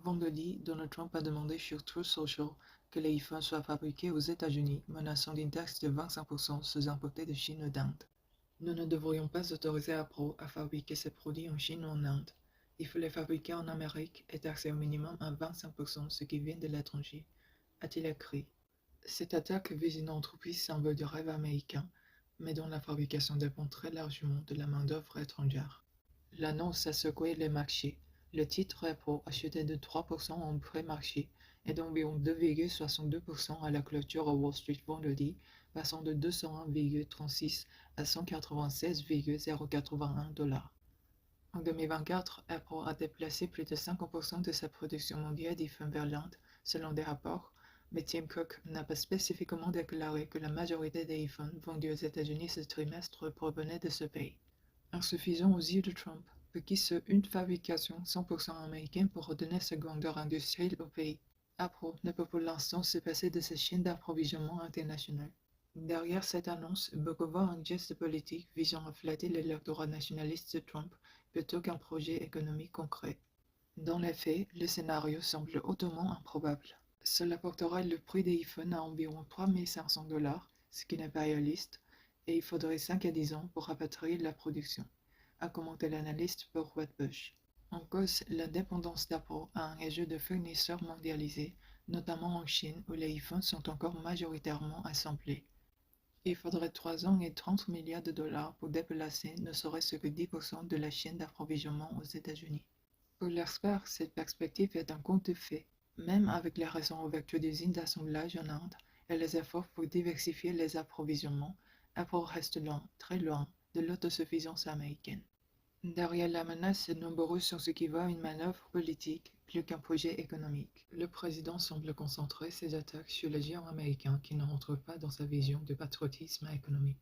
Vendredi, Donald Trump a demandé sur Truth Social que les iPhones soient fabriqués aux États-Unis, menaçant d'une taxe de 25% sur importés de Chine ou d'Inde. Nous ne devrions pas autoriser Apple à fabriquer ses produits en Chine ou en Inde. Il faut les fabriquer en Amérique et taxer au minimum à 25% ce qui vient de l'étranger, a-t-il écrit. Cette attaque vise une entreprise symbole de rêve américain, mais dont la fabrication dépend très largement de la main-d'œuvre étrangère. L'annonce a secoué les marchés. Le titre Apple a chuté de 3% en pré-marché et d'environ 2,62% à la clôture à Wall Street vendredi, passant de 201,36 à 196,081 $. En 2024, Apple a déplacé plus de 50% de sa production mondiale d'iPhone vers l'Inde, selon des rapports, mais Tim Cook n'a pas spécifiquement déclaré que la majorité des iPhones vendus aux États-Unis ce trimestre provenaient de ce pays. Insuffisant aux yeux de Trump, requis une fabrication 100% américaine pour redonner sa grandeur industrielle au pays. Apple ne peut pour l'instant se passer de sa chaîne d'approvisionnement internationale. Derrière cette annonce, beaucoup voient un geste politique visant à flatter l'électorat nationaliste de Trump plutôt qu'un projet économique concret. Dans les faits, le scénario semble hautement improbable. Cela portera le prix des iPhones à environ 3 500 $, ce qui n'est pas réaliste, et il faudrait 5 à 10 ans pour rapatrier la production, a commenté l'analyste Paul Wedbush. En cause, la dépendance d'Apple à un réseau de fournisseurs mondialisés, notamment en Chine où les iPhones sont encore majoritairement assemblés. Il faudrait 3 ans et 30 milliards de dollars pour déplacer ne serait-ce que 10% de la chaîne d'approvisionnement aux États-Unis. Pour l'expert, cette perspective est un conte de fait. Même avec les récentes ouvertures d'usines d'assemblage en Inde et les efforts pour diversifier les approvisionnements, Apple reste loin, très loin, de l'autosuffisance américaine. Derrière la menace, nombreux sont ceux qui voient une manœuvre politique plus qu'un projet économique. Le président semble concentrer ses attaques sur les géants américains qui ne rentrent pas dans sa vision de patriotisme économique.